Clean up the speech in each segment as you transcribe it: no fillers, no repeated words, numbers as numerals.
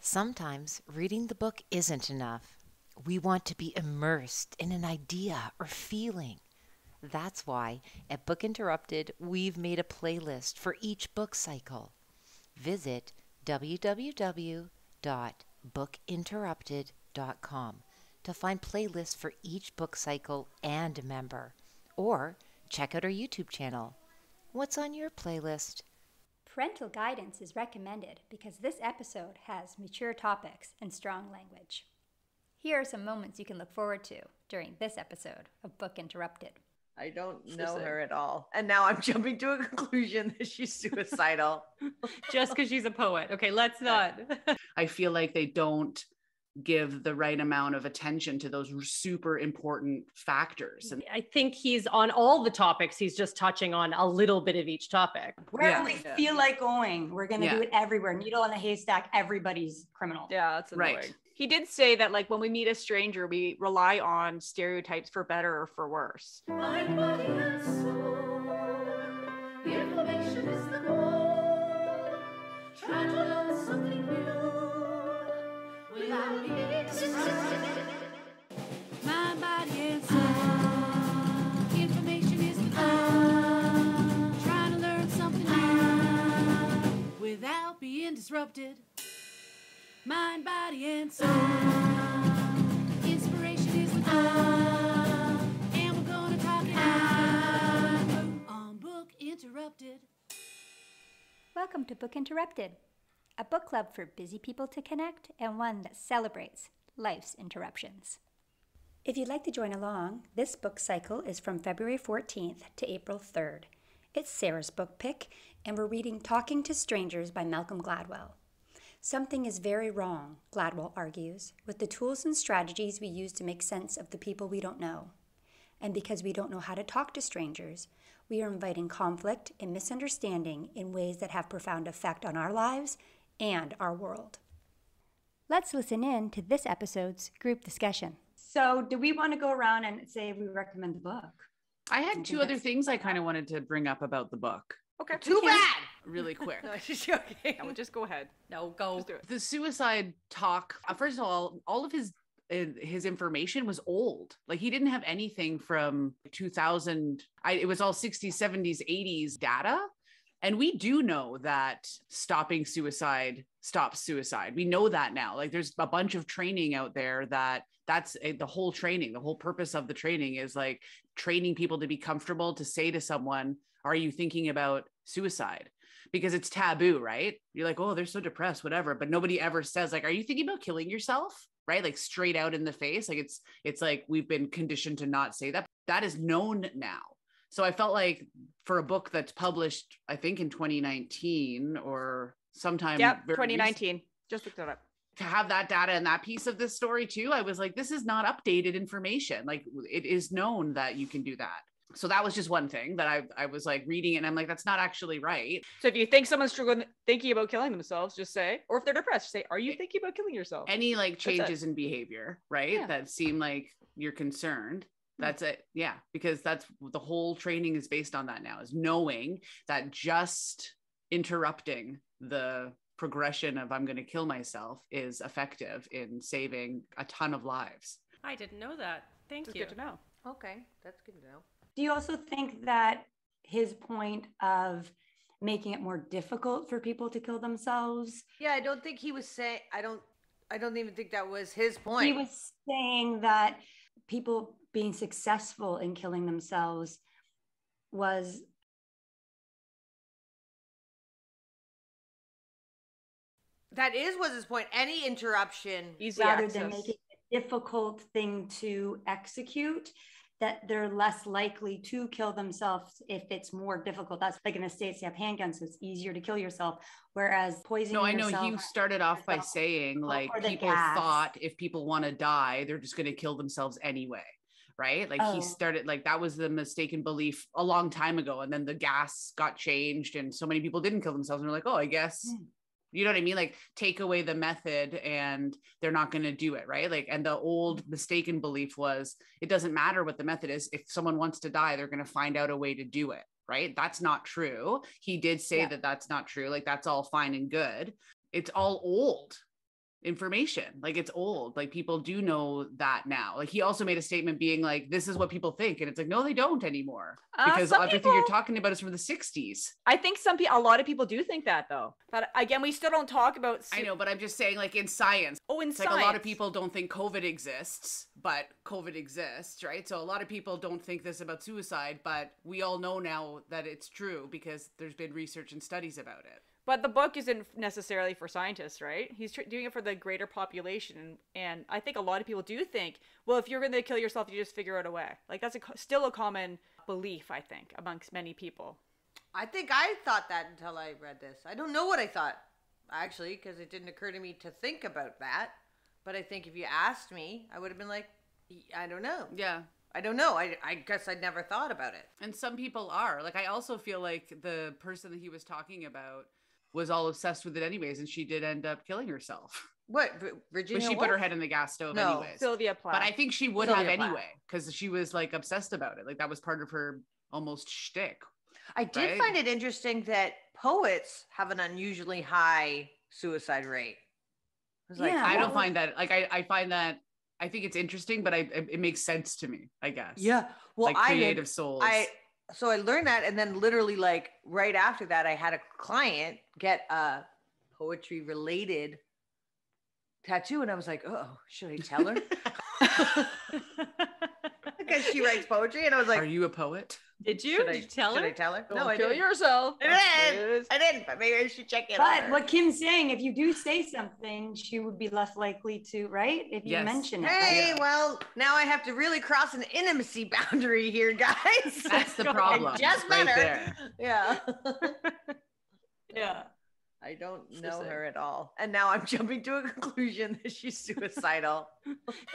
Sometimes reading the book isn't enough. We want to be immersed in an idea or feeling. That's why at Book Interrupted, we've made a playlist for each book cycle. Visit www.bookinterrupted.com to find playlists for each book cycle and member. Or check out our YouTube channel. What's on your playlist? Parental guidance is recommended because this episode has mature topics and strong language. Here are some moments you can look forward to during this episode of Book Interrupted. I don't know her at all. And now I'm jumping to a conclusion that she's suicidal. Just because she's a poet. Okay, let's not. I feel like they don't give the right amount of attention to those super important factors. And I think he's on all the topics. He's just touching on a little bit of each topic. Wherever we feel like going, we're going to do it everywhere. Needle in a haystack, everybody's criminal. Yeah, that's annoying. Right. He did say that, like, when we meet a stranger, we rely on stereotypes for better or for worse. Mind, body, and soul. The information is the goal. Try to learn something new without being distracted. Mind, body, and soul. Information is the goal. Try to learn something new without being disrupted. Mind, body, and soul. Inspiration is the goal. And we're gonna talk it out on Book Interrupted. Welcome to Book Interrupted, a book club for busy people to connect and one that celebrates life's interruptions. If you'd like to join along, this book cycle is from February 14th to April 3rd. It's Sarah's book pick, and we're reading Talking to Strangers by Malcolm Gladwell. Something is very wrong, Gladwell argues, with the tools and strategies we use to make sense of the people we don't know. And because we don't know how to talk to strangers, we are inviting conflict and misunderstanding in ways that have profound effect on our lives and our world. Let's listen in to this episode's group discussion. So do we want to go around and say we recommend the book? I had two other things I kind of wanted to bring up about the book. Okay. Too bad. Really quick. No, she's joking. No, just go ahead. No, go. Just do it. The suicide talk, first of all of his information was old. Like, he didn't have anything from 2000. It was all 60s, 70s, 80s data. And we do know that stopping suicide stops suicide. We know that now. Like, there's a bunch of training out there that's the whole training. The whole purpose of the training is like training people to be comfortable to say to someone, are you thinking about suicide? Because it's taboo, right? You're like, oh, they're so depressed, whatever. But nobody ever says, like, are you thinking about killing yourself? Right? Like, straight out in the face. Like, it's like we've been conditioned to not say that. That is known now. So I felt like for a book that's published, I think in 2019 or sometime. Yep, 2019. Just looked it up. To have that data and that piece of this story too, I was like, this is not updated information. Like, it is known that you can do that. So that was just one thing that I was like reading it and I'm like, that's not actually right. So if you think someone's struggling, thinking about killing themselves, just say, or if they're depressed, say, are you thinking about killing yourself? Any like changes in behavior, right? Yeah. That seem like you're concerned. That's it. Yeah. Because that's the whole training is based on that now, is knowing that just interrupting the progression of I'm going to kill myself is effective in saving a ton of lives. I didn't know that. Thank you. Good to know. Okay, that's good to know. Do you also think that his point of making it more difficult for people to kill themselves? Yeah, I don't think he was saying, I don't even think that was his point. He was saying that people being successful in killing themselves was was his point. Any interruption, Easy rather access. than making it a difficult thing to execute, that they're less likely to kill themselves if it's more difficult. That's like in the States, you have handguns, so it's easier to kill yourself. Whereas poisoning No, I know yourself, he started off by saying like or the people gas. thought if people want to die, they're just going to kill themselves anyway. Right? Like he started, like that was the mistaken belief a long time ago. And then the gas got changed and so many people didn't kill themselves. And they're like, oh, I guess, you know what I mean? Like take away the method and they're not going to do it. Right? Like, and the old mistaken belief was it doesn't matter what the method is. If someone wants to die, they're going to find out a way to do it. Right? That's not true. He did say that that's not true. Like that's all fine and good. It's all old. information. Like it's old. Like people do know that now. Like he also made a statement being like, this is what people think. And it's like, no, they don't anymore. Because some everything you're talking about is from the 60s. I think a lot of people do think that though. But again, we still don't talk about. I know, but I'm just saying like in science. Oh, in it's science. like a lot of people don't think COVID exists, but COVID exists, right? So a lot of people don't think this about suicide, but we all know now that it's true because there's been research and studies about it. But the book isn't necessarily for scientists, right? He's doing it for the greater population. And I think a lot of people do think, well, if you're going to kill yourself, you just figure out a way. Like that's still a common belief, I think, amongst many people. I think I thought that until I read this. I don't know what I thought, actually, because it didn't occur to me to think about that. But I think if you asked me, I would have been like, I don't know. Yeah. I don't know. I guess I'd never thought about it. And some people are. Like I also feel like the person that he was talking about was all obsessed with it anyways, and she did end up killing herself. What, Virginia? But she put her head in the gas stove anyways. Sylvia Plath. But I think she would Sylvia have Plath. anyway, because she was like obsessed about it. Like that was part of her almost shtick. I did right? find it interesting that poets have an unusually high suicide rate. I was like, Yeah. I don't find that, like, I find that, I think it's interesting, but it makes sense to me, I guess. yeah. Well, Like creative souls. So I learned that, and then literally like right after that, I had a client get a poetry related tattoo, and I was like, oh, should I tell her? Because she writes poetry, and I was like, Are you a poet? Did you? should I Did you tell should her? I tell her? Don't No, I kill didn't. yourself. I didn't, but maybe I should check it But out. what Kim's saying, if you do say something, she would be less likely to, right? If you Yes. mention it. Hey, right? well, now I have to really cross an intimacy boundary here, guys. That's the problem. I just right met her. there. Yeah. Yeah. I don't know Interesting. her at all. And now I'm jumping to a conclusion that she's suicidal.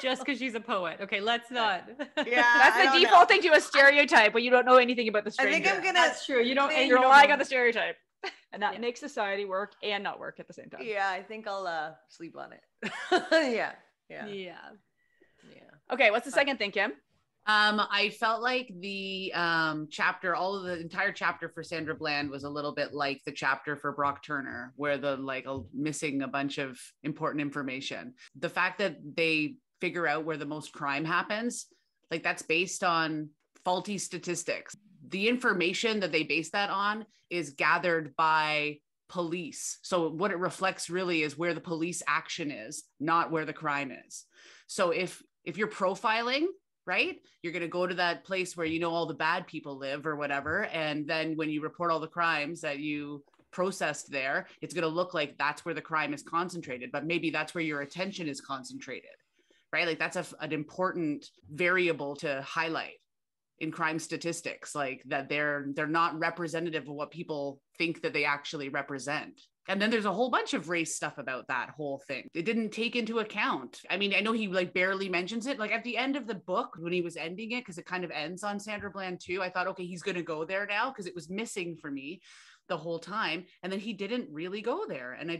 Just because she's a poet. Okay, let's not. Yeah. That's I the don't default know. thing to a stereotype when you don't know anything about the I stranger. think I'm gonna. That's true. You don't, think- and You're you don't relying know. on the stereotype. And that Yeah. makes society work and not work at the same time. Yeah, I think I'll sleep on it. Yeah. Yeah. Yeah. Yeah. Okay, what's the second thing, Kim? I felt like the chapter, all of the entire chapter for Sandra Bland was a little bit like the chapter for Brock Turner, where the missing a bunch of important information. The fact that they figure out where the most crime happens, like that's based on faulty statistics. The information that they base that on is gathered by police. So what it reflects really is where the police action is, not where the crime is. So if you're profiling, right, you're going to go to that place where you know all the bad people live or whatever, and then when you report all the crimes that you processed there, it's going to look like that's where the crime is concentrated, but maybe that's where your attention is concentrated, right? Like that's an important variable to highlight in crime statistics, like that they're not representative of what people think that they actually represent. And then there's a whole bunch of race stuff about that whole thing. It didn't take into account. I mean, I know he like barely mentions it. Like at the end of the book, when he was ending it, because it kind of ends on Sandra Bland too, I thought, okay, he's going to go there now, because it was missing for me the whole time. And then he didn't really go there. And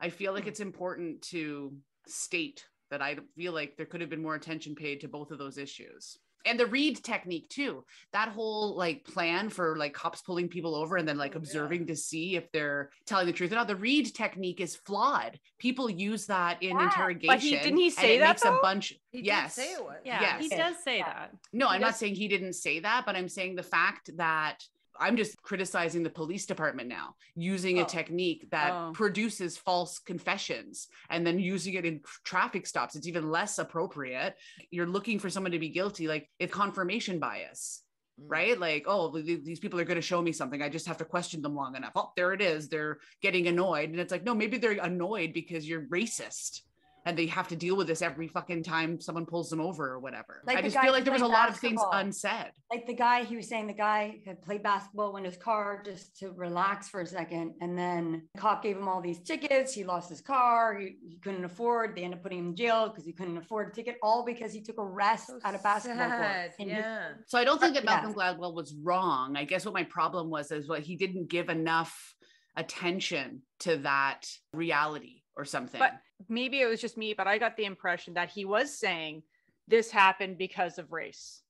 I feel like it's important to state that I feel like there could have been more attention paid to both of those issues. And the read technique too, that whole like plan for like cops pulling people over and then like observing to see if they're telling the truth or not. The read technique is flawed. People use that in interrogation. But didn't he and say it that makes though? a bunch. He Yes. did say it was. Yeah, Yes. he does say that. No, I'm not saying he didn't say that, but I'm saying the fact that I'm just criticizing the police department now, using a technique that produces false confessions and then using it in traffic stops. It's even less appropriate. You're looking for someone to be guilty. Like it's confirmation bias, right? Like, oh, these people are going to show me something. I just have to question them long enough. Oh, there it is. They're getting annoyed. And it's like, no, maybe they're annoyed because you're racist. And they have to deal with this every fucking time someone pulls them over or whatever. Like I the just guy feel who like there was a played lot of things basketball. unsaid. Like the guy, he was saying the guy had played basketball in his car just to relax for a second. And then the cop gave him all these tickets. He lost his car. He couldn't afford. They ended up putting him in jail because he couldn't afford a ticket, all because he took a rest at a basketball court. And he- Yeah. So I don't think that Yeah. Malcolm Gladwell was wrong. I guess what my problem was is what he didn't give enough attention to that reality or something. But maybe it was just me, but I got the impression that he was saying this happened because of race.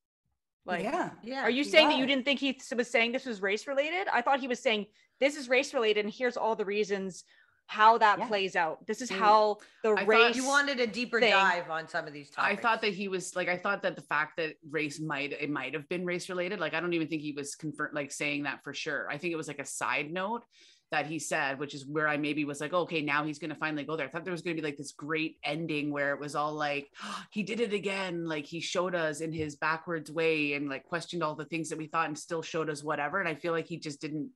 Like, yeah. Yeah. are you he saying that you was. didn't think he was saying this was race related? I thought he was saying this is race related and here's all the reasons how that Yeah. plays out. This is Mm. how the I thought race. You wanted a deeper thing. dive on some of these I topics. thought that he was like, I thought that the fact that race might have been race related. Like, I don't even think he was like saying that for sure. I think it was like a side note that he said, which is where I maybe was like, oh, okay, now he's going to finally go there. I thought there was going to be like this great ending where it was all like, oh, he did it again. Like, he showed us in his backwards way and like questioned all the things that we thought and still showed us whatever. And I feel like he just didn't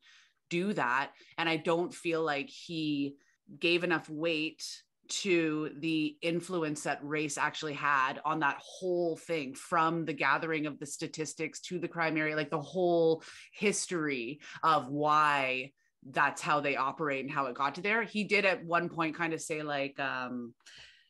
do that. And I don't feel like he gave enough weight to the influence that race actually had on that whole thing, from the gathering of the statistics to the crime area, like the whole history of why that's how they operate and how it got to there. He did at one point kind of say like,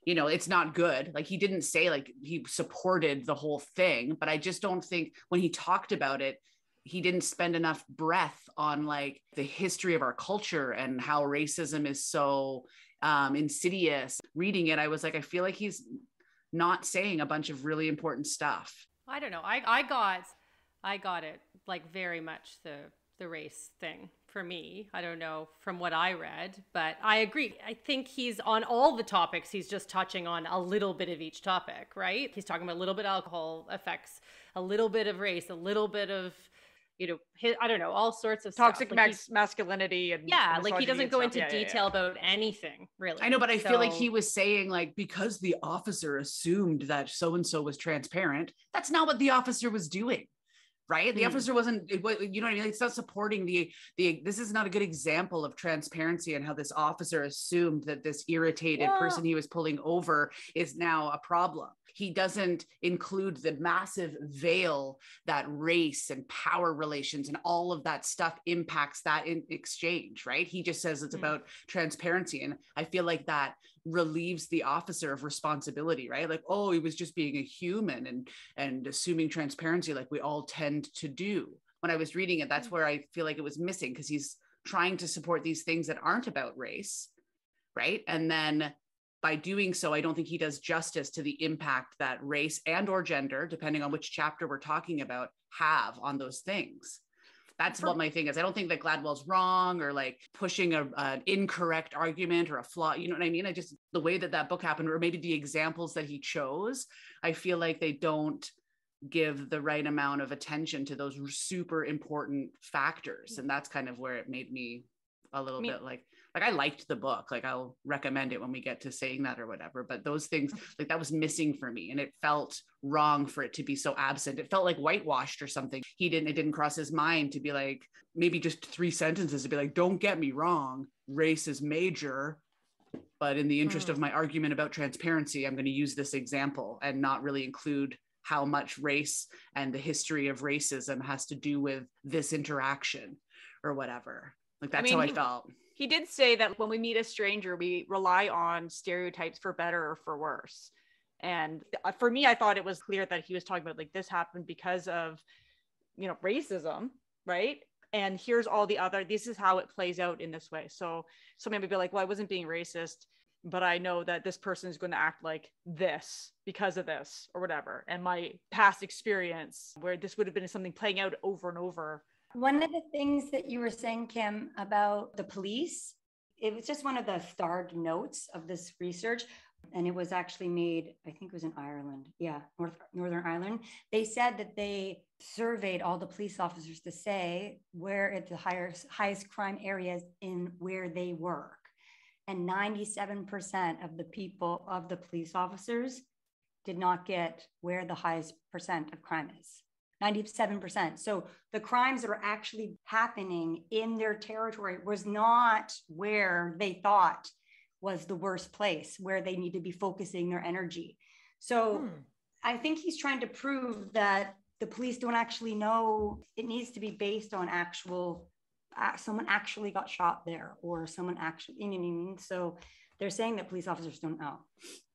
you know, it's not good. Like, he didn't say like he supported the whole thing, but I just don't think when he talked about it, he didn't spend enough breath on like the history of our culture and how racism is so insidious. Reading it, I was like, I feel like he's not saying a bunch of really important stuff. I don't know. I got it like very much the race thing for me. I don't know from what I read, but I agree. I think he's on all the topics. He's just touching on a little bit of each topic, right? He's talking about a little bit of alcohol effects, a little bit of race, a little bit of, you know, I don't know, all sorts of toxic stuff. Like masculinity and like he misogyny doesn't and go stuff. into detail about anything really. I know, but I feel like So- he was saying like, because the officer assumed that so-and-so was transparent, that's not what the officer was doing. Right. The officer wasn't, you know what I mean? It's not supporting this is not a good example of transparency and how this officer assumed that this irritated person he was pulling over is now a problem. He doesn't include the massive veil that race and power relations and all of that stuff impacts that in exchange, right? He just says it's about transparency. And I feel like that relieves the officer of responsibility, right? Like, oh, he was just being a human and assuming transparency like we all tend to do. When I was reading it, that's where I feel like it was missing, because he's trying to support these things that aren't about race, right? And then by doing so, I don't think he does justice to the impact that race and or gender, depending on which chapter we're talking about, have on those things. That's what my thing is. I don't think that Gladwell's wrong or like pushing an incorrect argument or a flaw. You know what I mean? I just, the way that book happened, or maybe the examples that he chose, I feel like they don't give the right amount of attention to those super important factors. And that's kind of where it made me a little bit like I liked the book. Like, I'll recommend it when we get to saying that or whatever, but those things, like, that was missing for me. And it felt wrong for it to be so absent. It felt like whitewashed or something. It didn't cross his mind to be like, maybe just 3 sentences to be like, don't get me wrong, race is major, but in the interest of my argument about transparency, I'm going to use this example and not really include how much race and the history of racism has to do with this interaction or whatever. Like, that's how I felt. He did say that when we meet a stranger, we rely on stereotypes for better or for worse. And for me, I thought it was clear that he was talking about like, this happened because of, you know, racism, right? And here's all the other, this is how it plays out in this way. So somebody would be like, well, I wasn't being racist, but I know that this person is going to act like this because of this or whatever. And my past experience where this would have been something playing out over and over. One of the things that you were saying, Kim, about the police, it was just one of the starred notes of this research. And it was actually made, I think it was in Ireland. Yeah, Northern Ireland. They said that they surveyed all the police officers to say where at the highest crime areas in where they work. And 97% of the police officers did not get where the highest percent of crime is. 97%. So the crimes that were actually happening in their territory was not where they thought was the worst place, where they need to be focusing their energy. So I think he's trying to prove that the police don't actually know. It needs to be based on actual, someone actually got shot there, or someone actually, you know what I mean? So they're saying that police officers don't know.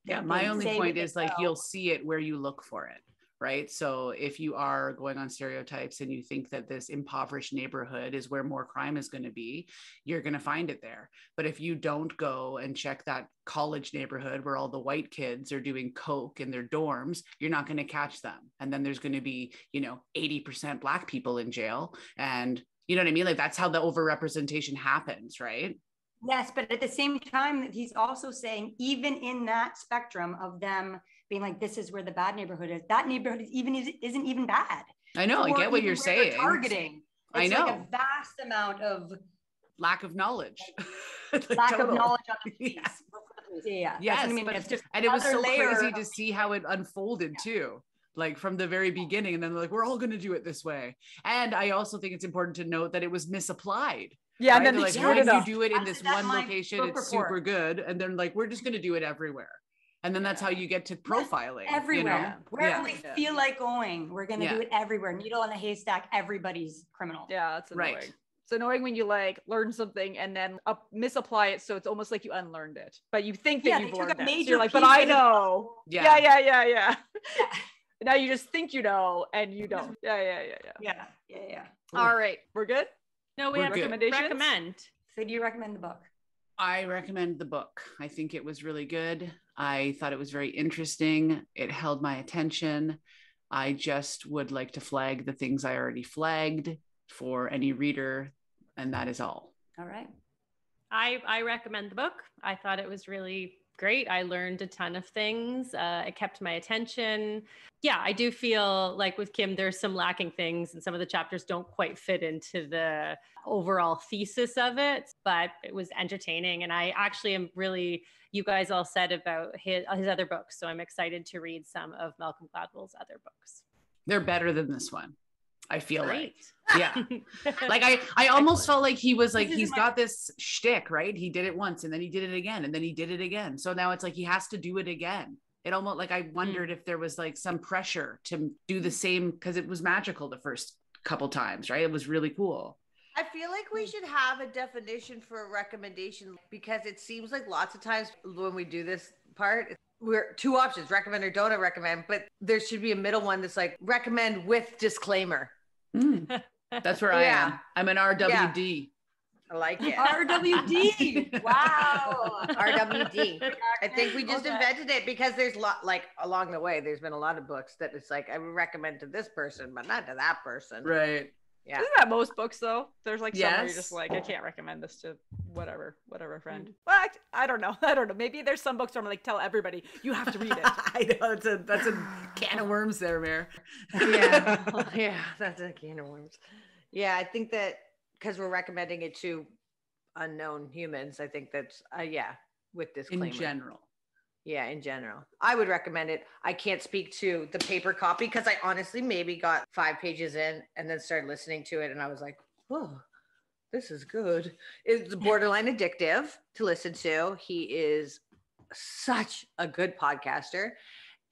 Yeah, my only point is like, you'll see it where you look for it. Right. So if you are going on stereotypes and you think that this impoverished neighborhood is where more crime is going to be, you're going to find it there. But if you don't go and check that college neighborhood where all the white kids are doing coke in their dorms, you're not going to catch them. And then there's going to be, 80% Black people in jail. And you know what I mean? Like, that's how the overrepresentation happens. Right. Yes, but at the same time, he's also saying, even in that spectrum of them being like, this is where the bad neighborhood is, that neighborhood isn't even bad. I know. I get what even you're where they're saying. targeting. I It's like know. a vast amount of Lack of knowledge. Like, lack of total. knowledge on the Yeah. police. Yeah. That's Yes, what I mean. but It's just and it was another so layer crazy of- to see how it unfolded too. Like from the very beginning, and then they're like, we're all going to do it this way. And I also think it's important to note that it was misapplied. Yeah, right? and then They're they like, screwed when it you up. do it in I this said that in one my location, book it's report. super good. And then like, we're just going to do it everywhere. And then that's how you get to profiling. everywhere. You know? Wherever Yeah. we feel like going, we're going to do Yeah. it everywhere. Needle in a haystack, everybody's criminal. Yeah, it's annoying. Right. It's annoying when you like learn something and then misapply it, so it's almost like you unlearned it, but you think that Yeah, they you've took learned a it. So major you're like, but piece I of the know. Yeah. Yeah. Yeah. Now you just think you know, and you don't. Yeah. Yeah. All right, we're good. No, we We're have good. to Recommendations? recommend. So do you recommend the book? I recommend the book. I think it was really good. I thought it was very interesting. It held my attention. I just would like to flag the things I already flagged for any reader, and that is all. All right. I recommend the book. I thought it was really great. I learned a ton of things. It kept my attention. Yeah, I do feel like with Kim, there's some lacking things, and some of the chapters don't quite fit into the overall thesis of it, but it was entertaining. And I actually am really, you guys all said about his other books. So I'm excited to read some of Malcolm Gladwell's other books. They're better than this one, I feel Great. like. Yeah. Like I almost Excellent. felt like he was like, This is he's my- got this shtick, right? He did it once and then he did it again and then he did it again. So now it's like he has to do it again. It almost like I wondered if there was like some pressure to do the same, because it was magical the first couple times, right? It was really cool. I feel like we should have a definition for a recommendation, because it seems like lots of times when we do this part, we're two options: recommend or don't recommend, but there should be a middle one that's like recommend with disclaimer. That's where I Yeah. am. I'm an RWD. I like it. RWD. Wow. RWD. I think we just Okay. invented it because there's like along the way, there's been a lot of books that it's like, I would recommend to this person, but not to that person. Right. Yeah. Isn't that most books though? There's like some where you're Yes. just like, I can't recommend this to whatever friend. Well, I don't know. I don't know. Maybe there's some books where I'm like, tell everybody you have to read it. I know that's a can of worms there, Mare. Yeah. Yeah. That's a can of worms. Yeah. I think that because we're recommending it to unknown humans, I think that's, with disclaimer. In general. Yeah, in general. I would recommend it. I can't speak to the paper copy because I honestly maybe got 5 pages in and then started listening to it and I was like, oh, this is good. It's borderline addictive to listen to. He is such a good podcaster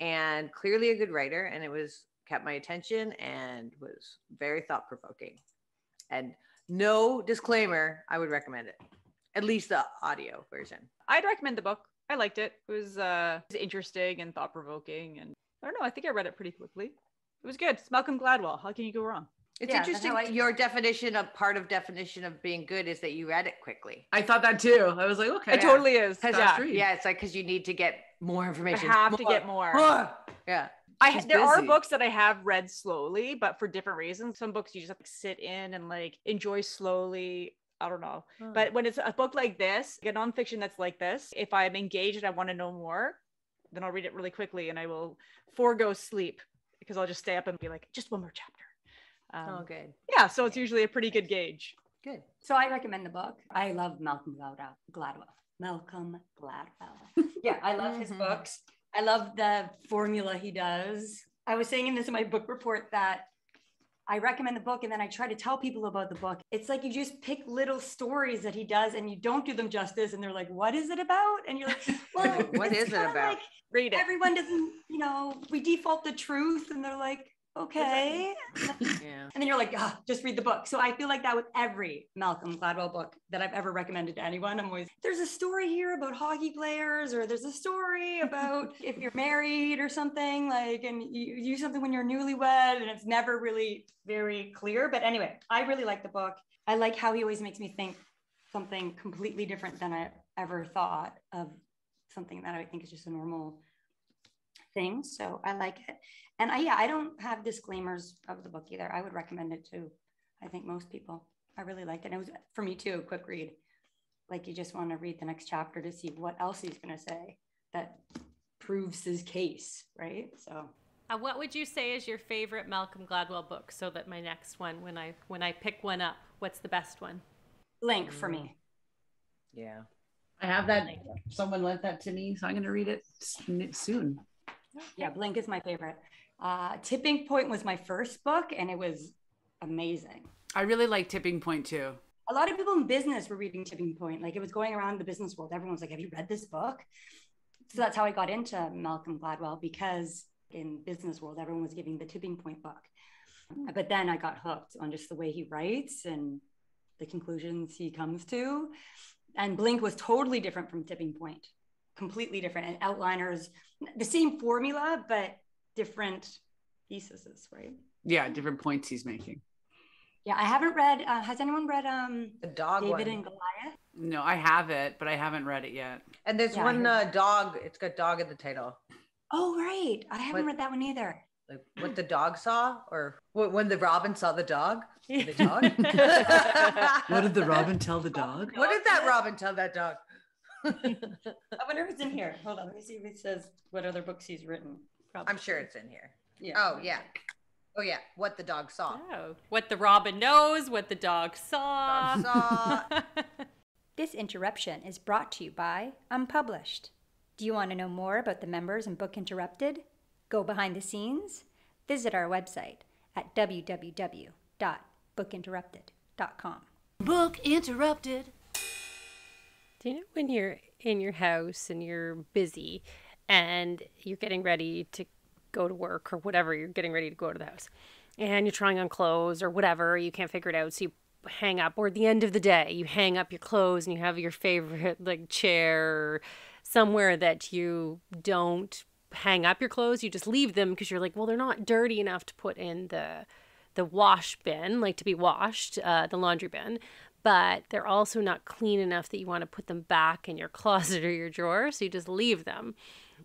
and clearly a good writer, and it was kept my attention and was very thought-provoking. And no disclaimer, I would recommend it. At least the audio version. I'd recommend the book. I liked it. It was interesting and thought provoking, and I don't know. I think I read it pretty quickly. It was good. It's Malcolm Gladwell. How can you go wrong? It's Yeah, that's interesting. how I- Your definition of being good is that you read it quickly. I thought that too. I was like, okay. It totally is. Because Yeah. Read. it's like because you need to get more I information. have to get more. Yeah. She's There are busy. books that I have read slowly, but for different reasons. Some books you just have to sit in and like enjoy slowly. I don't know. But when it's a book like this, a nonfiction that's like this, if I'm engaged and I want to know more, then I'll read it really quickly and I will forego sleep because I'll just stay up and be like, just one more chapter. Oh, good. Yeah, so it's usually a pretty good gauge. Good. So I recommend the book. I love Malcolm Gladwell. Malcolm Gladwell. Yeah, I love his books. I love the formula he does. I was saying in this in my book report that I recommend the book and then I try to tell people about the book. It's like you just pick little stories that he does and you don't do them justice and they're like, what is it about? And you're like, well, What it's is it kinda about? like Read it. everyone doesn't, we default the truth and they're like, okay. Yeah. And then you're like, just read the book. So I feel like that with every Malcolm Gladwell book that I've ever recommended to anyone. I'm always, there's a story here about hockey players, or there's a story about if you're married or something, like, and you do something when you're newlywed, and it's never really very clear. But anyway, I really like the book. I like how he always makes me think something completely different than I ever thought of, something that I think is just a normal thing. So I like it. And I don't have disclaimers of the book either. I would recommend it to, I think, most people. I really liked it. It was, for me too, a quick read. Like you just want to read the next chapter to see what else he's going to say that proves his case, right? So What would you say is your favorite Malcolm Gladwell book? So that my next one, when I pick one up, what's the best one? Blink for me. Yeah. I have that. Someone lent that to me, so I'm going to read it soon. Yeah, Blink is my favorite. Tipping Point was my first book, and it was amazing. I really like Tipping Point too. A lot of people in business were reading Tipping Point. Like it was going around the business world. Everyone was like, have you read this book? So that's how I got into Malcolm Gladwell, because in business world, everyone was giving the Tipping Point book. But then I got hooked on just the way he writes and the conclusions he comes to. And Blink was totally different from Tipping Point, completely different. And Outliners, the same formula, but different theses, right? Yeah, different points he's making. Yeah, I haven't read, has anyone read The dog David one. and Goliath? No, I have it, but I haven't read it yet. And there's Yeah, I one heard- dog. It's got dog in the title. Oh, right. I haven't What- read that one either. Like what the dog saw, or when the robin saw the dog. The dog. What did the robin tell the dog? What did that robin tell that dog? I wonder if it's in here. Hold on, let me see if it says what other books he's written. I'm sure it's in here. Yeah. Oh yeah. Oh yeah. What the dog saw. Oh, what the robin knows, what the dog saw. Dog saw. This interruption is brought to you by Unpublished. Do you want to know more about the members in Book Interrupted? Go behind the scenes? Visit our website at www.bookinterrupted.com. Book interrupted. Do you know when you're in your house and you're busy and you're getting ready to go to work or whatever, you're getting ready to go to the house and you're trying on clothes or whatever, you can't figure it out, so you hang up, or at the end of the day, you hang up your clothes and you have your favorite like chair or somewhere that you don't hang up your clothes, you just leave them because you're like, well, they're not dirty enough to put in the wash bin, like to be washed, the laundry bin, but they're also not clean enough that you want to put them back in your closet or your drawer, so you just leave them.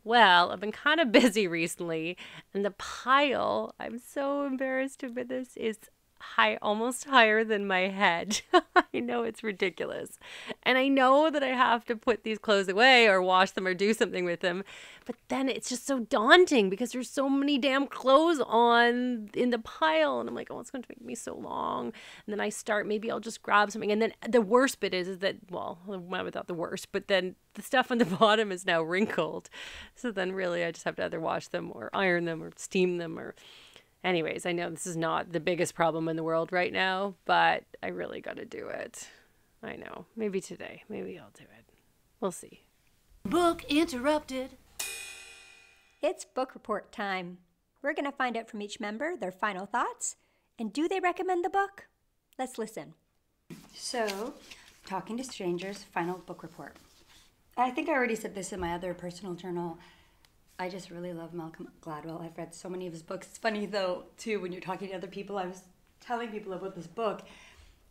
Well, I've been kind of busy recently, and the pile, I'm so embarrassed to admit this, is high, almost higher than my head. I know it's ridiculous. And I know that I have to put these clothes away or wash them or do something with them. But then it's just so daunting because there's so many damn clothes on in the pile. And I'm like, oh, it's going to take me so long. And then I start, maybe I'll just grab something. And then the worst bit is that, well, without the worst, but then the stuff on the bottom is now wrinkled. So then really I just have to either wash them or iron them or steam them or... Anyways, I know this is not the biggest problem in the world right now, but I really got to do it. I know. Maybe today. Maybe I'll do it. We'll see. Book interrupted. It's book report time. We're going to find out from each member their final thoughts. And do they recommend the book? Let's listen. So, Talking to Strangers, final book report. I think I already said this in my other personal journal. I just really love Malcolm Gladwell. I've read so many of his books. It's funny though, too, when you're talking to other people, I was telling people about this book,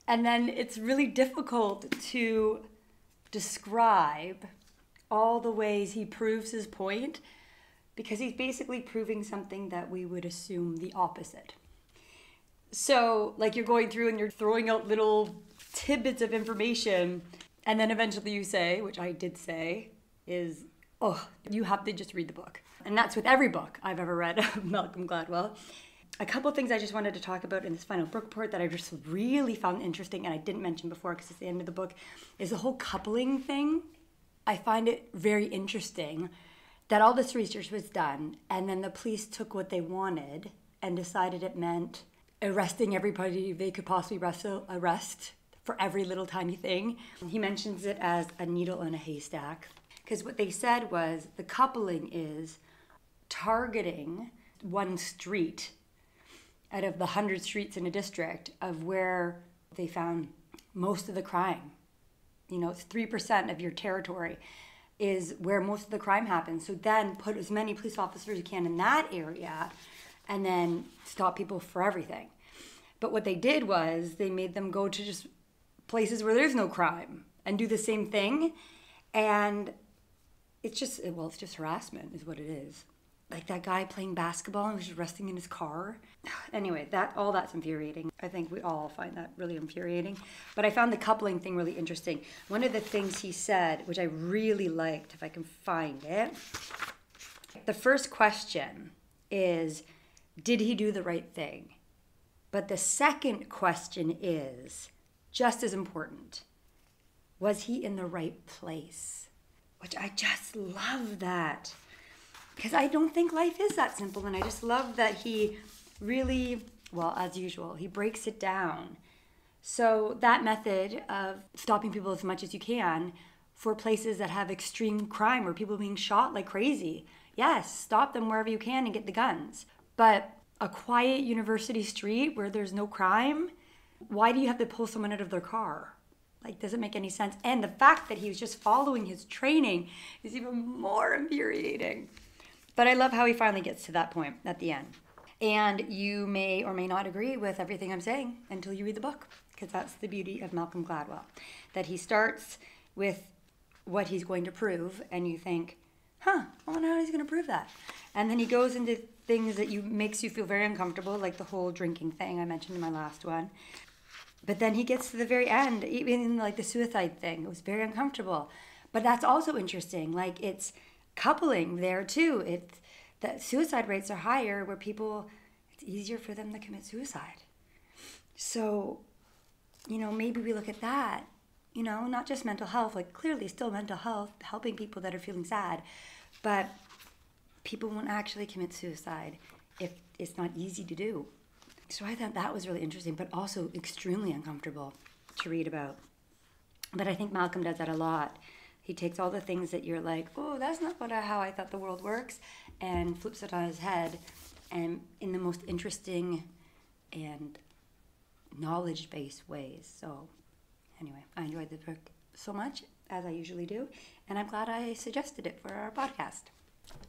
and then it's really difficult to describe all the ways he proves his point, because he's basically proving something that we would assume the opposite. So, like, you're going through and you're throwing out little tidbits of information, and then eventually you say, which I did say, is, oh, you have to just read the book. And that's with every book I've ever read of Malcolm Gladwell. A couple of things I just wanted to talk about in this final book report that I just really found interesting, and I didn't mention before because it's the end of the book, is the whole coupling thing. I find it very interesting that all this research was done, and then the police took what they wanted and decided it meant arresting everybody they could possibly arrest for every little tiny thing. He mentions it as a needle in a haystack. Because what they said was the coupling is targeting one street out of the 100 streets in a district of where they found most of the crime. You know, it's 3% of your territory is where most of the crime happens. So then put as many police officers as you can in that area and then stop people for everything. But what they did was they made them go to just places where there's no crime and do the same thing. And it's just harassment is what it is. like that guy playing basketball and was just resting in his car. Anyway, that's infuriating. I think we all find that really infuriating. But I found the coupling thing really interesting. One of the things he said, which I really liked, if I can find it, the first question is, did he do the right thing? But the second question is, just as important, was he in the right place? Which I just love that. Because I don't think life is that simple. And I just love that he really, well, as usual, he breaks it down. So that method of stopping people as much as you can for places that have extreme crime where people are being shot like crazy. Yes, stop them wherever you can and get the guns. But a quiet university street where there's no crime, why do you have to pull someone out of their car? Like, doesn't make any sense. And the fact that he was just following his training is even more infuriating. But I love how he finally gets to that point at the end. And you may or may not agree with everything I'm saying until you read the book, because that's the beauty of Malcolm Gladwell, that he starts with what he's going to prove, and you think, I wonder how he's going to prove that. And then he goes into things that makes you feel very uncomfortable, like the whole drinking thing I mentioned in my last one. But then he gets to the very end, even like the suicide thing. It was very uncomfortable. But that's also interesting. Like, it's coupling there too. It's that suicide rates are higher where it's easier for them to commit suicide. So, maybe we look at that, not just mental health, like clearly still mental health, helping people that are feeling sad, but people won't actually commit suicide if it's not easy to do. So I thought that was really interesting, but also extremely uncomfortable to read about. But I think Malcolm does that a lot. He takes all the things that you're like, oh, that's not how I thought the world works, and flips it on his head, and in the most interesting and knowledge-based ways. So anyway, I enjoyed the book so much, as I usually do, and I'm glad I suggested it for our podcast.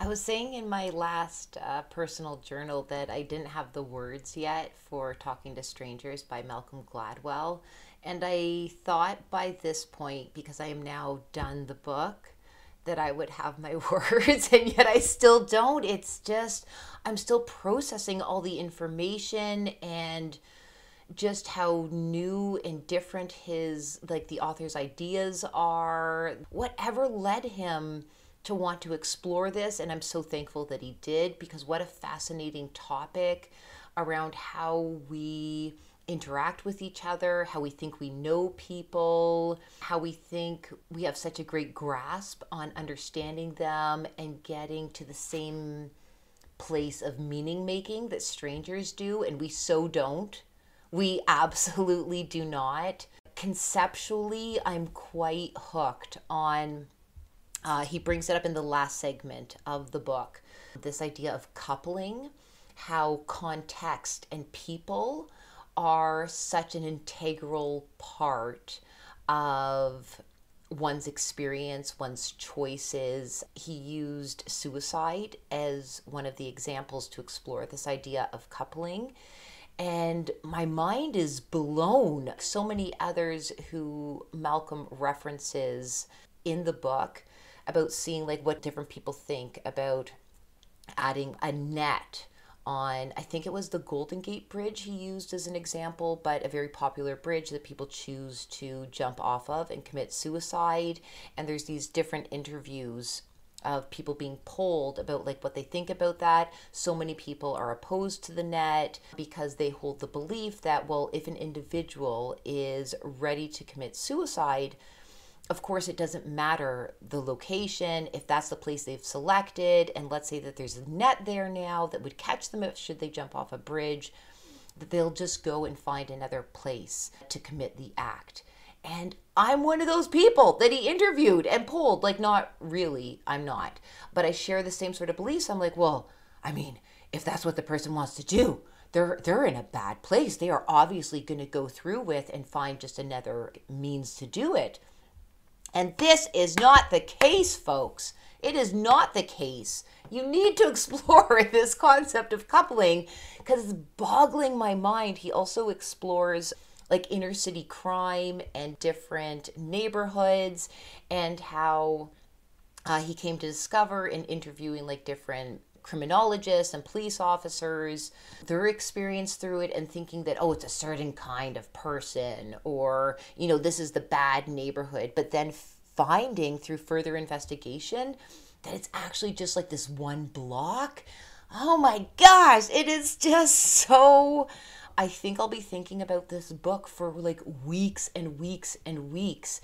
I was saying in my last personal journal that I didn't have the words yet for Talking to Strangers by Malcolm Gladwell. And I thought by this point, because I am now done the book, that I would have my words, and yet I still don't. It's just, I'm still processing all the information and just how new and different the author's ideas are. Whatever led him to want to explore this, and I'm so thankful that he did, because what a fascinating topic around how we interact with each other, how we think we know people, how we think we have such a great grasp on understanding them and getting to the same place of meaning making that strangers do, and we so don't. We absolutely do not. Conceptually, I'm quite hooked on he brings it up in the last segment of the book, this idea of coupling, how context and people are such an integral part of one's experience, one's choices. He used suicide as one of the examples to explore this idea of coupling. And my mind is blown. So many others who Malcolm references in the book about seeing like what different people think about adding a net on, I think it was the Golden Gate Bridge he used as an example, but a very popular bridge that people choose to jump off of and commit suicide. And there's these different interviews of people being polled about like what they think about that. So many people are opposed to the net because they hold the belief that, well, if an individual is ready to commit suicide, of course, it doesn't matter the location, if that's the place they've selected, and let's say that there's a net there now that would catch them should they jump off a bridge, that they'll just go and find another place to commit the act. And I'm one of those people that he interviewed and polled. Like, not really, I'm not. But I share the same sort of beliefs. I'm like, well, I mean, if that's what the person wants to do, they're in a bad place. They are obviously going to go through with and find just another means to do it. And this is not the case, folks. It is not the case. You need to explore this concept of coupling because it's boggling my mind. He also explores like inner city crime and different neighborhoods and how he came to discover in interviewing like different criminologists and police officers, their experience through it, and thinking that, oh, it's a certain kind of person, or, you know, this is the bad neighborhood. But then finding through further investigation that it's actually just like this one block. Oh my gosh, it is just so... I think I'll be thinking about this book for like weeks and weeks and weeks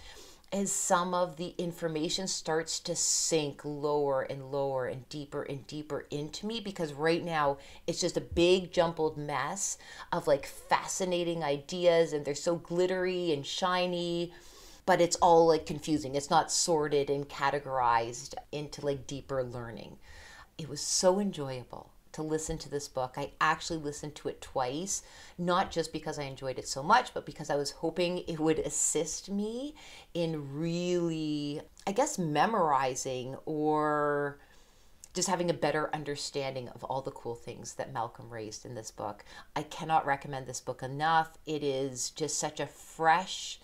as some of the information starts to sink lower and lower and deeper into me, because right now it's just a big jumbled mess of like fascinating ideas, and they're so glittery and shiny, but it's all like confusing. It's not sorted and categorized into like deeper learning. It was so enjoyable to listen to this book. I actually listened to it twice, not just because I enjoyed it so much, but because I was hoping it would assist me in really, I guess, memorizing or just having a better understanding of all the cool things that Malcolm raised in this book. I cannot recommend this book enough. It is just such a fresh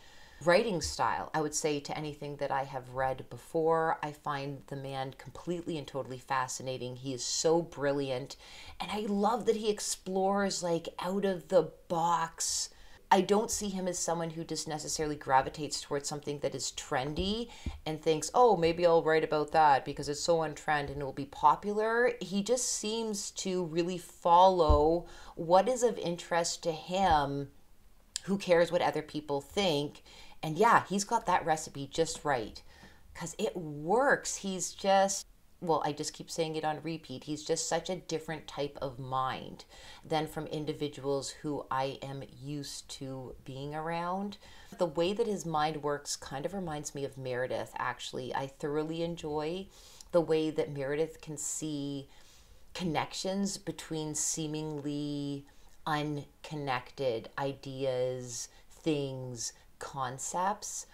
writing style, I would say, to anything that I have read before. I find the man completely and totally fascinating. He is so brilliant, and I love that he explores like out of the box. I don't see him as someone who just necessarily gravitates towards something that is trendy and thinks, oh, maybe I'll write about that because it's so on trend and it will be popular. He just seems to really follow what is of interest to him. Who cares what other people think? And yeah, he's got that recipe just right, because it works. He's just, well, I just keep saying it on repeat. He's just such a different type of mind than from individuals who I am used to being around. The way that his mind works kind of reminds me of Meredith, actually. I thoroughly enjoy the way that Meredith can see connections between seemingly unconnected ideas, things, concepts.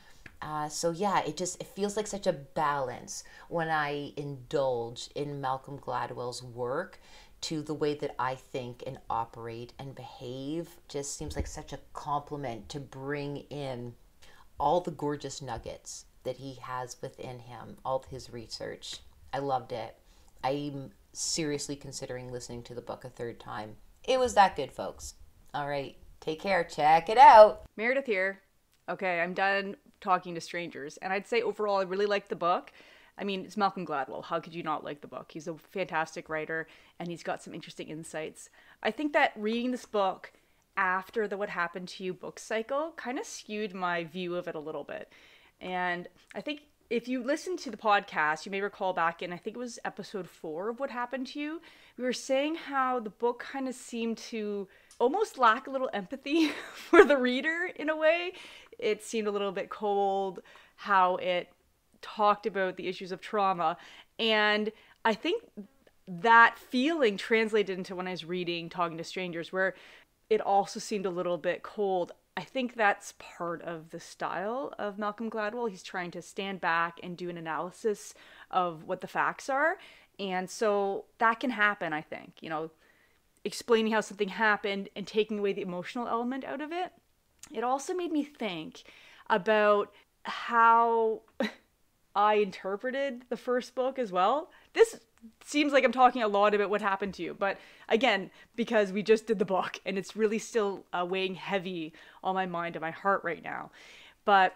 So yeah, it feels like such a balance when I indulge in Malcolm Gladwell's work to the way that I think and operate and behave. Just seems like such a compliment to bring in all the gorgeous nuggets that he has within him, all his research. I loved it. I'm seriously considering listening to the book a third time. It was that good, folks. All right, take care. Check it out. Meredith here. Okay, I'm done talking to strangers. And I'd say overall, I really liked the book. I mean, it's Malcolm Gladwell. How could you not like the book? He's a fantastic writer, and he's got some interesting insights. I think that reading this book after the What Happened to You book cycle kind of skewed my view of it a little bit. And I think if you listen to the podcast, you may recall back in, I think it was episode 4 of What Happened to You, we were saying how the book kind of seemed to almost lack a little empathy for the reader in a way. It seemed a little bit cold, how it talked about the issues of trauma. And I think that feeling translated into when I was reading Talking to Strangers, where it also seemed a little bit cold. I think that's part of the style of Malcolm Gladwell. He's trying to stand back and do an analysis of what the facts are. And so that can happen, I think, you know, explaining how something happened and taking away the emotional element out of it. It also made me think about how I interpreted the first book as well. This seems like I'm talking a lot about What Happened to You, but again, because we just did the book and it's really still weighing heavy on my mind and my heart right now. But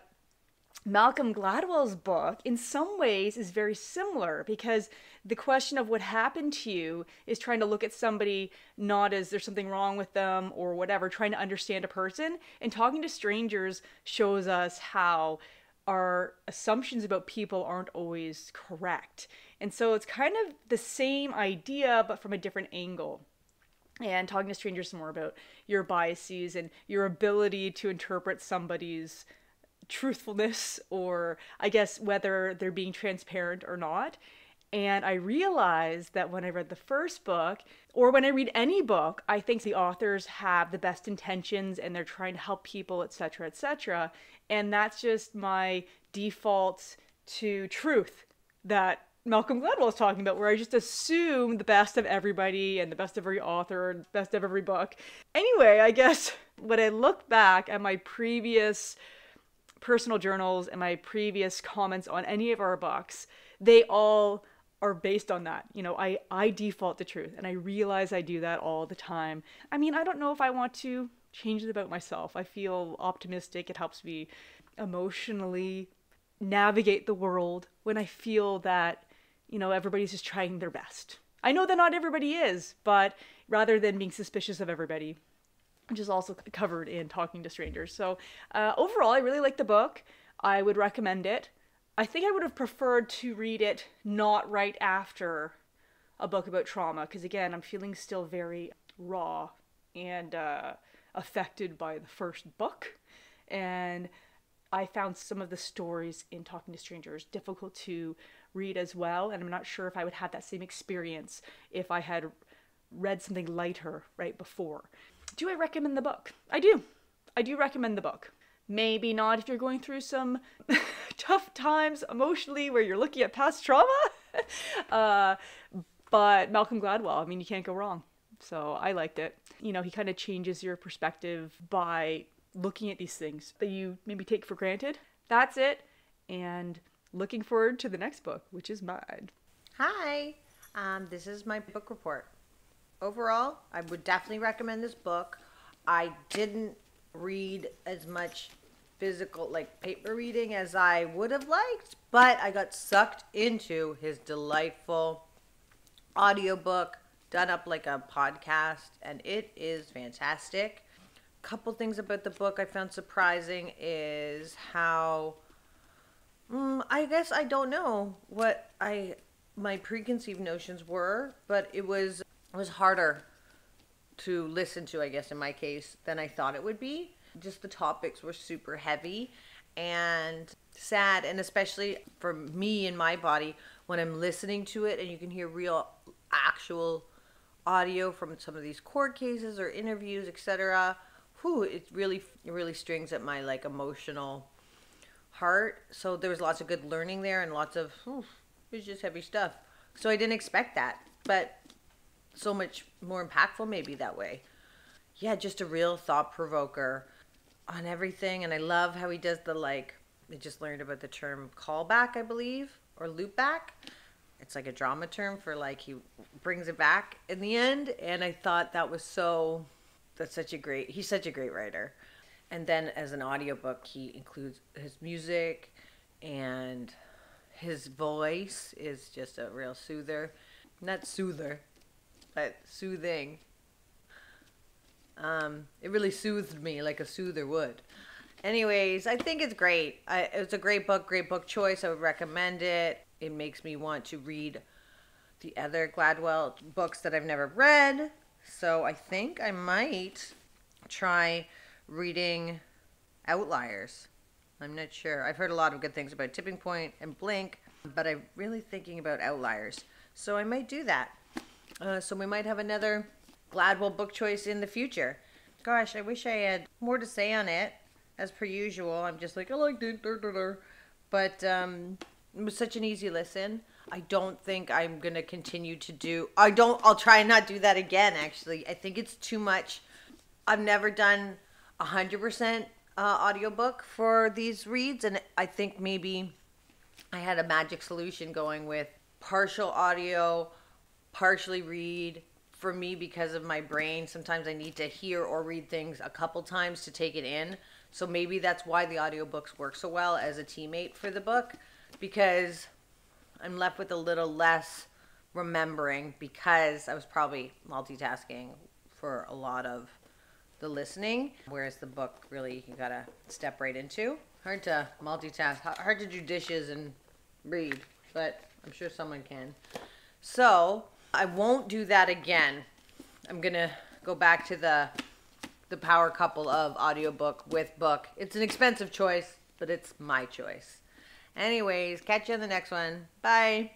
Malcolm Gladwell's book, in some ways, is very similar, because the question of what happened to you is trying to look at somebody not as there's something wrong with them or whatever, trying to understand a person. And Talking to Strangers shows us how our assumptions about people aren't always correct. And so it's kind of the same idea, but from a different angle. And Talking to Strangers is more about your biases and your ability to interpret somebody's truthfulness, or I guess whether they're being transparent or not. And I realized that when I read the first book, or when I read any book, I think the authors have the best intentions and they're trying to help people, etc., etc. And that's just my default to truth that Malcolm Gladwell is talking about, where I just assume the best of everybody and the best of every author and the best of every book. Anyway, I guess when I look back at my previous personal journals and my previous comments on any of our books, they all are based on that. You know, I default to truth, and I realize I do that all the time. I mean, I don't know if I want to change it about myself. I feel optimistic. It helps me emotionally navigate the world when I feel that, you know, everybody's just trying their best. I know that not everybody is, but rather than being suspicious of everybody, which is also covered in Talking to Strangers. So overall, I really like the book. I would recommend it. I think I would have preferred to read it not right after a book about trauma, because again, I'm feeling still very raw and affected by the first book. And I found some of the stories in Talking to Strangers difficult to read as well, and I'm not sure if I would have that same experience if I had read something lighter right before. Do I recommend the book? I do. I do recommend the book. Maybe not if you're going through some tough times emotionally where you're looking at past trauma. But Malcolm Gladwell, I mean, you can't go wrong. So I liked it. You know, he kind of changes your perspective by looking at these things that you maybe take for granted. That's it. And looking forward to the next book, which is mine. Hi, this is my book report. Overall, I would definitely recommend this book. I didn't read as much physical, like paper reading as I would have liked, but I got sucked into his delightful audiobook done up like a podcast, and it is fantastic. Couple things about the book I found surprising is how I guess I don't know what my preconceived notions were, but it was harder to listen to, I guess in my case, than I thought it would be. Just the topics were super heavy and sad, and especially for me and my body when I'm listening to it and you can hear real actual audio from some of these court cases or interviews, etc. It really strings at my like emotional heart. So there was lots of good learning there and lots of it was just heavy stuff. So I didn't expect that, but so much more impactful maybe that way. Yeah, just a real thought provoker on everything. And I love how he does the I just learned about the term callback, I believe, or loop back. It's like a drama term for like he brings it back in the end. And I thought he's such a great writer. And then as an audiobook, he includes his music, and his voice is just a real soother. Not soother, but soothing. It really soothed me like a soother would. Anyways, I think it's great. It's a great book choice. I would recommend it. It makes me want to read the other Gladwell books that I've never read. So I think I might try reading Outliers. I'm not sure. I've heard a lot of good things about Tipping Point and Blink, but I'm really thinking about Outliers. So I might do that. So we might have another Gladwell book choice in the future. Gosh, I wish I had more to say on it. As per usual, I'm just like, I liked it. But it was such an easy listen. I don't think I'm going to continue to do... I'll try and not do that again, actually. I think it's too much. I've never done 100% audiobook for these reads, and I think maybe I had a magic solution going with partial audio, partially read. For me, because of my brain, sometimes I need to hear or read things a couple times to take it in. So maybe that's why the audiobooks work so well as a teammate for the book, because I'm left with a little less remembering because I was probably multitasking for a lot of the listening, whereas the book really you gotta step right into. Hard to multitask, hard to do dishes and read, but I'm sure someone can. So I won't do that again. I'm gonna go back to the power couple of audiobook with book. It's an expensive choice, but it's my choice. Anyways, catch you on the next one. Bye.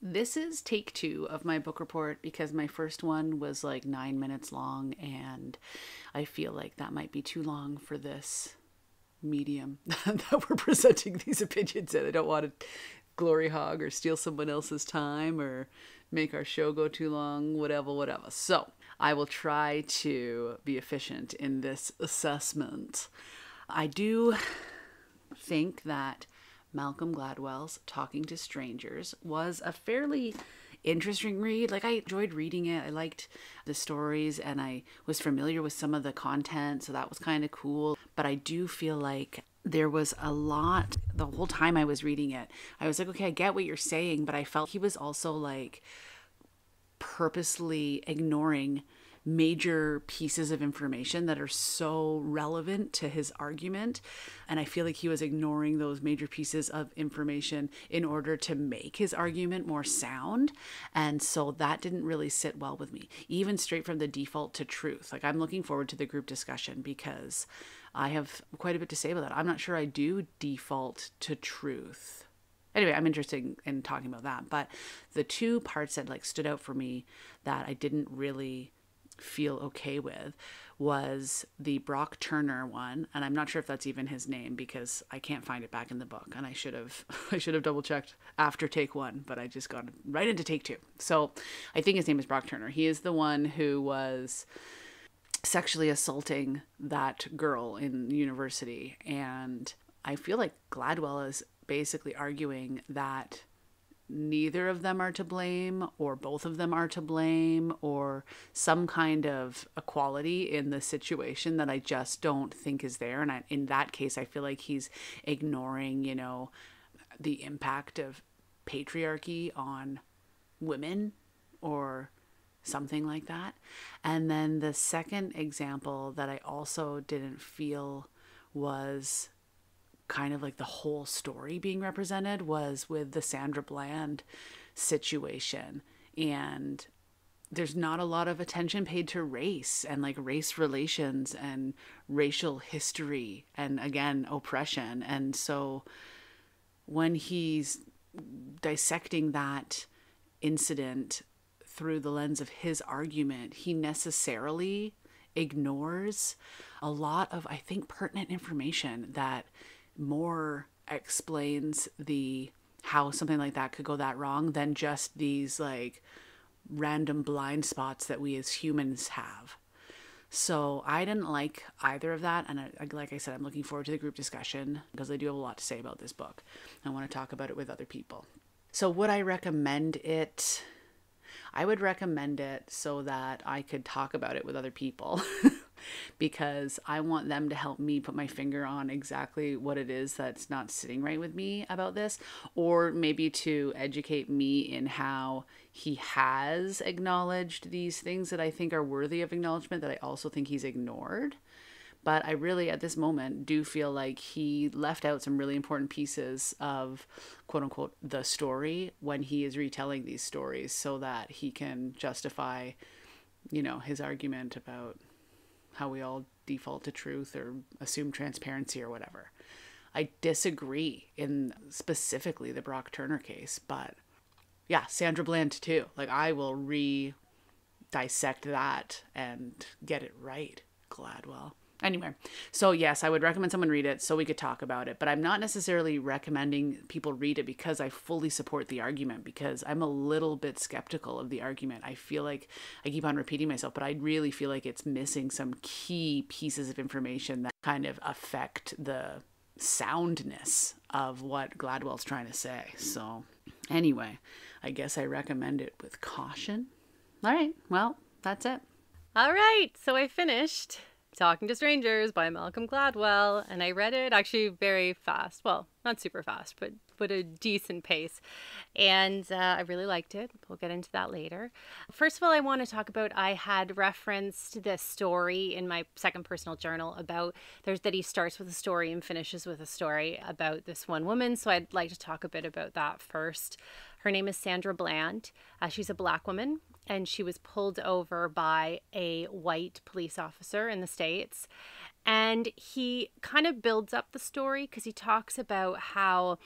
This is take 2 of my book report because my first one was like 9 minutes long, and I feel like that might be too long for this medium that we're presenting these opinions in. I don't want to glory hog or steal someone else's time or make our show go too long, whatever. So I will try to be efficient in this assessment. I do think that Malcolm Gladwell's Talking to Strangers was a fairly interesting read. Like, I enjoyed reading it. I liked the stories and I was familiar with some of the content, so that was kind of cool. But I do feel like there was a lot the whole time I was reading it. I was like, okay, I get what you're saying, but I felt he was also like purposely ignoring major pieces of information that are so relevant to his argument. And I feel like he was ignoring those major pieces of information in order to make his argument more sound. And so that didn't really sit well with me, even straight from the default to truth. Like, I'm looking forward to the group discussion because I have quite a bit to say about that. I'm not sure I do default to truth. Anyway, I'm interested in talking about that. But the two parts that like stood out for me that I didn't really feel okay with was the Brock Turner one, and I'm not sure if that's even his name because I can't find it back in the book, and I should have double checked after take one, but I just got right into take two. So I think his name is Brock Turner. He is the one who was sexually assaulting that girl in university, and I feel like Gladwell is basically arguing that neither of them are to blame, or both of them are to blame, or some kind of equality in the situation that I just don't think is there. And in that case, I feel like he's ignoring, you know, the impact of patriarchy on women or something like that. And then the second example that I also didn't feel was kind of like the whole story being represented was with the Sandra Bland situation. And there's not a lot of attention paid to race and like race relations and racial history and, again, oppression. And so when he's dissecting that incident through the lens of his argument, he necessarily ignores a lot of, I think, pertinent information that more explains the how something like that could go that wrong than just these like random blind spots that we as humans have. So I didn't like either of that, and like I said, I'm looking forward to the group discussion because I do have a lot to say about this book. I want to talk about it with other people. So would I recommend it? I would recommend it so that I could talk about it with other people because I want them to help me put my finger on exactly what it is that's not sitting right with me about this, or maybe to educate me in how he has acknowledged these things that I think are worthy of acknowledgement that I also think he's ignored. But I really, at this moment, do feel like he left out some really important pieces of, quote unquote, the story when he is retelling these stories so that he can justify, you know, his argument about how we all default to truth or assume transparency or whatever. I disagree in specifically the Brock Turner case, but yeah, Sandra Bland too. Like, I will dissect that and get it right, Gladwell. Anyway, so yes, I would recommend someone read it so we could talk about it, but I'm not necessarily recommending people read it because I fully support the argument, because I'm a little bit skeptical of the argument. I feel like I keep on repeating myself, but I really feel like it's missing some key pieces of information that kind of affect the soundness of what Gladwell's trying to say. So anyway, I guess I recommend it with caution. All right, well, that's it. All right, so I finished Talking to Strangers by Malcolm Gladwell, and I read it actually very fast. Well, not super fast, but a decent pace. And I really liked it. We'll get into that later. First of all, I want to talk about, I had referenced this story in my second personal journal about that he starts with a story and finishes with a story about this one woman. So I'd like to talk a bit about that first. Her name is Sandra Bland. She's a Black woman, and she was pulled over by a white police officer in the States. And he kind of builds up the story because he talks about how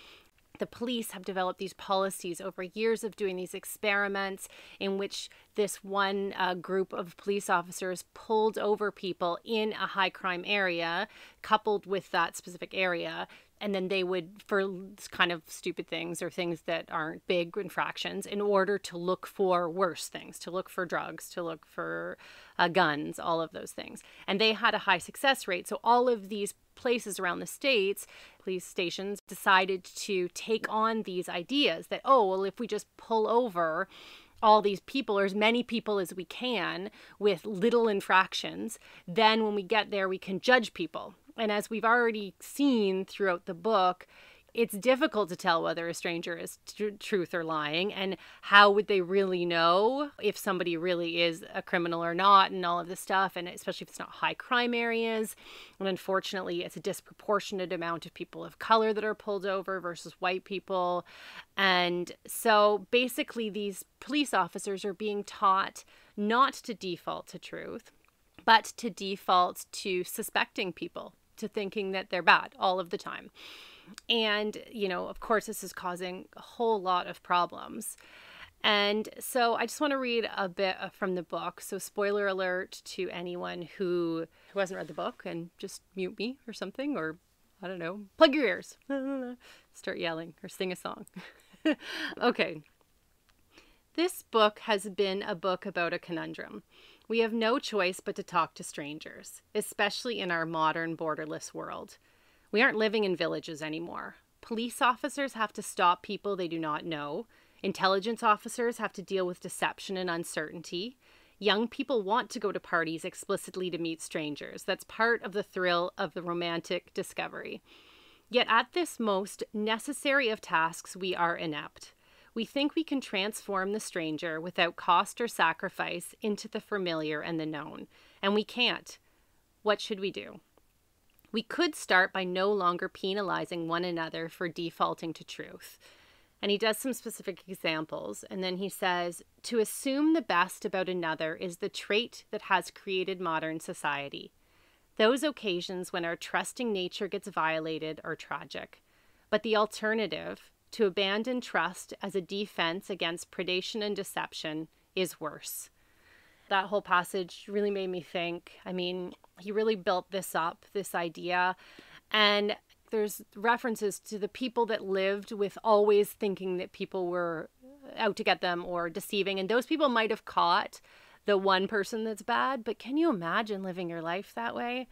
the police have developed these policies over years of doing these experiments in which this one group of police officers pulled over people in a high crime area, coupled with that specific area, And then they would, for kind of stupid things or things that aren't big infractions, in order to look for worse things, to look for drugs, to look for guns, all of those things. And they had a high success rate. So all of these places around the states, police stations, decided to take on these ideas that, oh, well, if we just pull over all these people, or as many people as we can, with little infractions, then when we get there, we can judge people. And as we've already seen throughout the book, it's difficult to tell whether a stranger is truth or lying, and how would they really know if somebody really is a criminal or not, and all of this stuff, and especially if it's not high crime areas. And unfortunately, it's a disproportionate amount of people of color that are pulled over versus white people. And so basically these police officers are being taught not to default to truth, but to default to suspecting people, to thinking that they're bad all of the time. And, you know, of course, this is causing a whole lot of problems. And so I just want to read a bit from the book. So spoiler alert to anyone who hasn't read the book, and just mute me or something, or I don't know, plug your ears, start yelling or sing a song. Okay. This book has been a book about a conundrum. We have no choice but to talk to strangers, especially in our modern borderless world. We aren't living in villages anymore. Police officers have to stop people they do not know. Intelligence officers have to deal with deception and uncertainty. Young people want to go to parties explicitly to meet strangers. That's part of the thrill of the romantic discovery. Yet at this most necessary of tasks, we are inept. We think we can transform the stranger without cost or sacrifice into the familiar and the known. And we can't. What should we do? We could start by no longer penalizing one another for defaulting to truth. And he does some specific examples. And then he says, to assume the best about another is the trait that has created modern society. Those occasions when our trusting nature gets violated are tragic. But the alternative, to abandon trust as a defense against predation and deception, is worse. That whole passage really made me think. I mean, he really built this up, this idea. And there's references to the people that lived with always thinking that people were out to get them or deceiving. And those people might have caught the one person that's bad. But can you imagine living your life that way?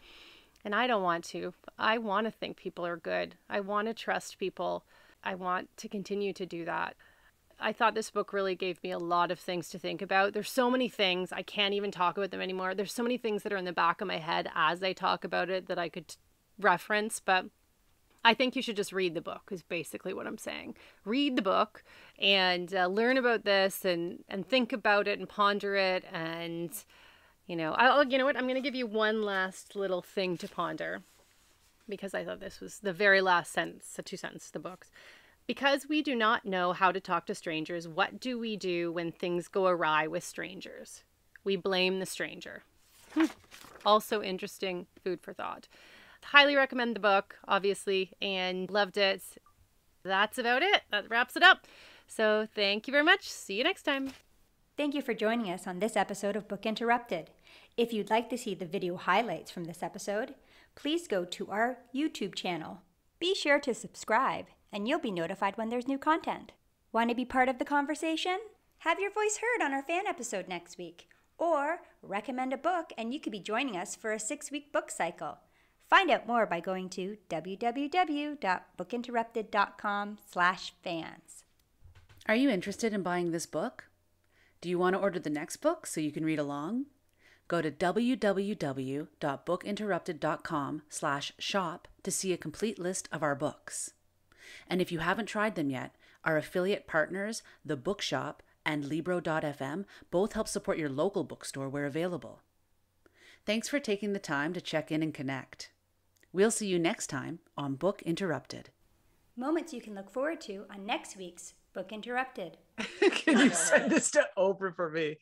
And I don't want to. I want to think people are good. I want to trust people. I want to continue to do that. I thought this book really gave me a lot of things to think about. There's so many things, I can't even talk about them anymore. There's so many things that are in the back of my head as I talk about it that I could reference, but I think you should just read the book is basically what I'm saying. Read the book and learn about this and think about it and ponder it. And, you know what? I'm going to give you one last little thing to ponder, because I thought this was the very last sentence, the 2 sentences of the books. Because we do not know how to talk to strangers, what do we do when things go awry with strangers? We blame the stranger. Also interesting food for thought. Highly recommend the book, obviously, and loved it. That's about it. That wraps it up. So thank you very much. See you next time. Thank you for joining us on this episode of Book Interrupted. If you'd like to see the video highlights from this episode, please go to our YouTube channel. Be sure to subscribe, and you'll be notified when there's new content. Want to be part of the conversation? Have your voice heard on our fan episode next week. Or recommend a book and you could be joining us for a 6-week book cycle. Find out more by going to www.bookinterrupted.com/fans. Are you interested in buying this book? Do you want to order the next book so you can read along? Go to www.bookinterrupted.com/shop to see a complete list of our books. And if you haven't tried them yet, our affiliate partners, The Bookshop and Libro.fm, both help support your local bookstore where available. Thanks for taking the time to check in and connect. We'll see you next time on Book Interrupted. Moments you can look forward to on next week's Book Interrupted. Can you send this to Oprah for me?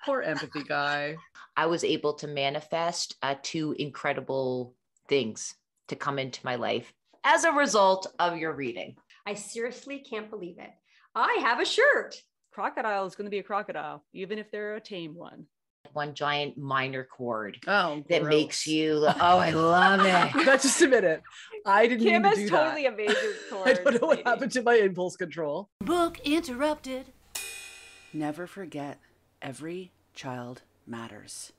Poor empathy guy. I was able to manifest 2 incredible things to come into my life as a result of your reading. I seriously can't believe it. I have a shirt. Crocodile is going to be a crocodile, even if they're a tame one. one giant minor chord Oh, that gross. makes you, oh, I love it. But just a minute. I didn't Kim mean to has do totally that. amazing I chords. don't know what lady. happened to my impulse control. Book interrupted. Never forget, every child matters.